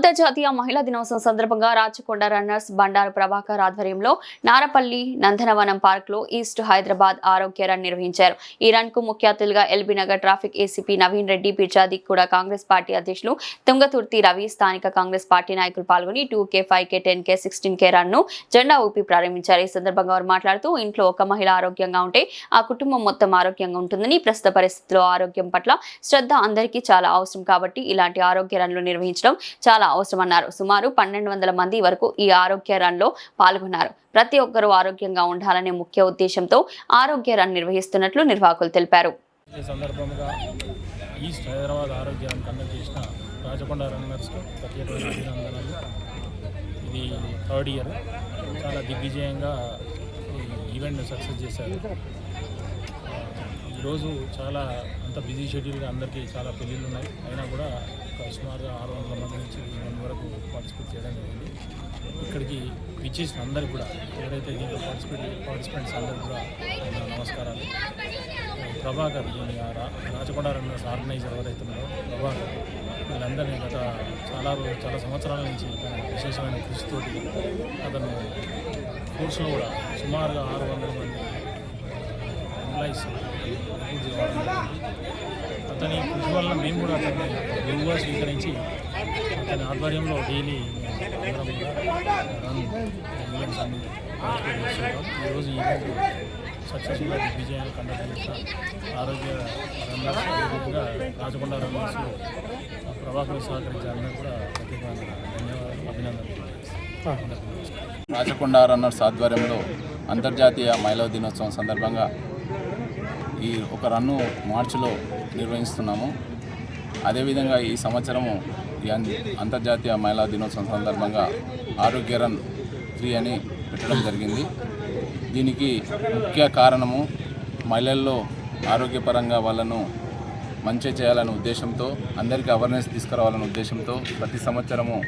అంతర్జాతీయ మహిళా దినోత్సవం సందర్భంగా రాచకొండ రన్నర్స్ బండారు ప్రభాకర్ ఆధ్వర్యంలో నారపల్లి నందనవనం పార్క్ లో ఈస్ట్ హైదరాబాద్ ఆరోగ్య రన్ నిర్వహించారు. ఈ రన్ కు ముఖ్య అతిథులుగా LB Nagar traffic ACP Naveen Reddy, Pirzadi కూడా కాంగ్రెస్ పార్టీ అధ్యక్షులు తుంగతుర్తి రవి, స్థానిక కాంగ్రెస్ పార్టీ నాయకులు పాల్గొని 2K, 5K, 10K, 16K run ను జెండా ఊపి ప్రారంభించారు. ఈ సందర్భంగా వారు మాట్లాడుతూ ఇంట్లో ఒక మహిళ ఆరోగ్యంగా ఉంటే ఆ కుటుంబం మొత్తం ఆరోగ్యంగా ఉంటుందని, ప్రస్తుత పరిస్థితుల్లో ఆరోగ్యం పట్ల శ్రద్ధ అందరికీ చాలా అవసరం కాబట్టి ఇలాంటి ఆరోగ్య రన్లు నిర్వహించడం చాలా అవసరమన్నారు. సుమారు 1200 మంది వరకు ఈ ఆరోగ్య రన్ లో పాల్గొన్నారు. ప్రతి ఒక్కరూ ఆరోగ్యంగా ఉండాలనే ముఖ్య ఉద్దేశంతో ఆరోగ్య రన్ నిర్వహిస్తున్నట్లు నిర్వాహకులు తెలిపారు. ఈ సందర్భంగా ఈస్ట్ హైదరాబాద్ ఆరోగ్య రన్ కండక్ట్ చేసిన రాచకొండ రన్నర్స్కు ప్రత్యేకమైన అభినందనలు. ఇది 3rd ఇయర్, చాలా దిగ్విజయంగా ఈ ఈవెంట్ సక్సెస్ చేశారు. ఈరోజు చాలా అంత బిజీ షెడ్యూల్గా అందరికీ చాలా పెళ్ళిళ్ళు ఉన్నాయి, అయినా కూడా సుమారుగా 600 మంది నుంచి 1000 వరకు పార్టిసిపేట్ చేయడం జరిగింది. ఇక్కడికి విచ్చేసిన అందరికీ కూడా, ఎవరైతే దీంట్లో పార్టిసిపెంట్స్ అందరికీ కూడా నమస్కారాలు. ప్రభాకర్, రాచకొండ రన్నర్స్ ఆర్గనైజర్ ఎవరైతే ఉన్నారో ప్రభాకర్, వీళ్ళందరినీ గత చాలా సంవత్సరాల నుంచి విశేషమైన కృషితోటి అతను కోర్సులో కూడా సుమారుగా 600 మంది ఎంప్లాయీస్ అతని కృషి వల్ల మేము కూడా అతన్ని గురువుగా స్వీకరించి అతని ఆధ్వర్యంలో డైలీ అందరం కూడా రన్ ఈవెంట్స్ అన్ని పార్టిసిపేట్ చేస్తుంటాం. ఈరోజు ఈవెంట్ సక్సెస్ఫుల్గా దిగ్విజయంగా కండక్ట్ చేసిన ఆరోగ్య రన్నర్స్, అదేవిధంగా రాచకొండ రన్నర్స్లో ప్రభాకర్ సహకరించే అందరూ కూడా ప్రత్యేకమైన ధన్యవాదాలు, అభినందనలు. రాచకొండ రన్నర్స్ ఆధ్వర్యంలో అంతర్జాతీయ మహిళా దినోత్సవం సందర్భంగా ఈ ఒక రన్ను మార్చిలో నిర్వహిస్తున్నాము. అదేవిధంగా ఈ సంవత్సరము ఈ అంతర్జాతీయ మహిళా దినోత్సవం సందర్భంగా ఆరోగ్య రన్ 3 అని పెట్టడం జరిగింది. దీనికి ముఖ్య కారణము మహిళల్లో ఆరోగ్యపరంగా వాళ్ళను మంచి చేయాలనే ఉద్దేశంతో, అందరికీ అవేర్నెస్ తీసుకురావాలనే ఉద్దేశంతో ప్రతి సంవత్సరము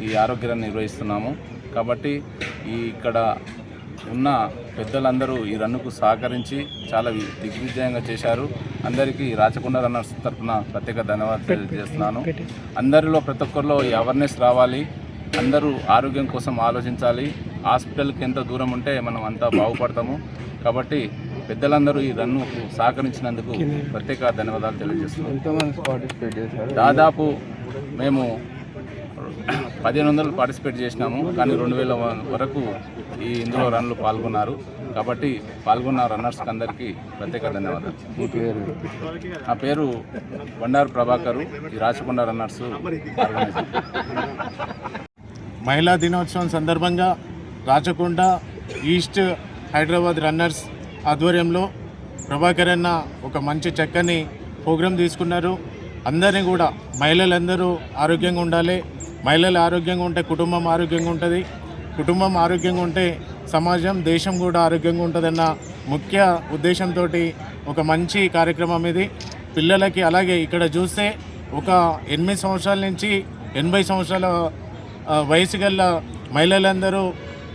ఈ ఆరోగ్య రన్ నిర్వహిస్తున్నాము. కాబట్టి ఇక్కడ ఉన్న పెద్దలందరూ ఈ రన్నుకు సహకరించి చాలా దిగ్విజయంగా చేశారు. అందరికీ రాచకొండ రన్నర్స్ తరఫున ప్రత్యేక ధన్యవాదాలు తెలియజేస్తున్నాను. అందరిలో ప్రతి ఒక్కరిలో ఈ అవేర్నెస్ రావాలి, అందరూ ఆరోగ్యం కోసం ఆలోచించాలి. హాస్పిటల్కి ఎంత దూరం ఉంటే మనం అంతా బాగుపడతాము. కాబట్టి పెద్దలందరూ ఈ రన్నుకు సహకరించినందుకు ప్రత్యేక ధన్యవాదాలు తెలియజేస్తున్నాను. దాదాపు మేము 1500 పార్టిసిపేట్ చేసినాము, కానీ 2000 వరకు ఇందులో రన్లు పాల్గొన్నారు. కాబట్టి పాల్గొన్న రన్నర్స్కి అందరికీ ప్రత్యేక ధన్యవాదాలు. నా పేరు బండారు ప్రభాకరు, ఈ రాచకొండ రన్నర్స్ ఆర్గనైజర్. మహిళా దినోత్సవం సందర్భంగా రాచకొండ ఈస్ట్ హైదరాబాద్ రన్నర్స్ ఆధ్వర్యంలో ప్రభాకర్ అన్న ఒక మంచి చక్కని ప్రోగ్రాం తీసుకున్నారు. అందరినీ కూడా మహిళలందరూ ఆరోగ్యంగా ఉండాలి. మహిళలు ఆరోగ్యంగా ఉంటే కుటుంబం ఆరోగ్యంగా ఉంటుంది, కుటుంబం ఆరోగ్యంగా ఉంటే సమాజం, దేశం కూడా ఆరోగ్యంగా ఉంటుందన్న ముఖ్య ఉద్దేశంతో ఒక మంచి కార్యక్రమం ఇది. పిల్లలకి అలాగే ఇక్కడ చూస్తే ఒక 8 సంవత్సరాల నుంచి 80 సంవత్సరాల వయసు గల మహిళలందరూ,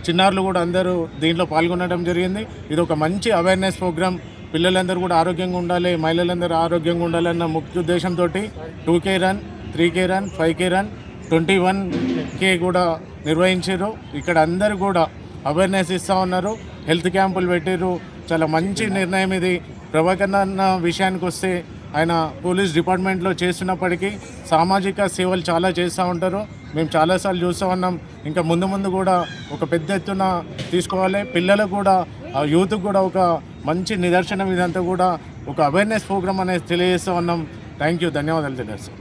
చిన్నారులు కూడా అందరూ దీంట్లో పాల్గొనడం జరిగింది. ఇది ఒక మంచి అవేర్నెస్ ప్రోగ్రాం. పిల్లలందరూ కూడా ఆరోగ్యంగా ఉండాలి, మహిళలందరూ ఆరోగ్యంగా ఉండాలన్న ముఖ్య ఉద్దేశంతో 2K run, 3K run, 5K run, 21K కూడా నిర్వహించారు. ఇక్కడ అందరూ కూడా అవేర్నెస్ ఇస్తూ ఉన్నారు, హెల్త్ క్యాంపులు పెట్టారు. చాలా మంచి నిర్ణయం ఇది. ప్రభాకర్ అన్న విషయానికి వస్తే ఆయన పోలీస్ డిపార్ట్మెంట్లో చేస్తున్నప్పటికీ సామాజిక సేవలు చాలా చేస్తూ ఉంటారు. మేము చాలాసార్లు చూస్తూ ఉన్నాం. ఇంకా ముందు కూడా ఒక పెద్ద ఎత్తున తీసుకోవాలి. పిల్లలకు కూడా, యూత్కి కూడా ఒక మంచి నిదర్శనం ఇదంతా కూడా ఒక అవేర్నెస్ ప్రోగ్రామ్ అనేది తెలియజేస్తూ ఉన్నాం. థ్యాంక్ యూ, ధన్యవాదాలు తెలియజేస్తాం.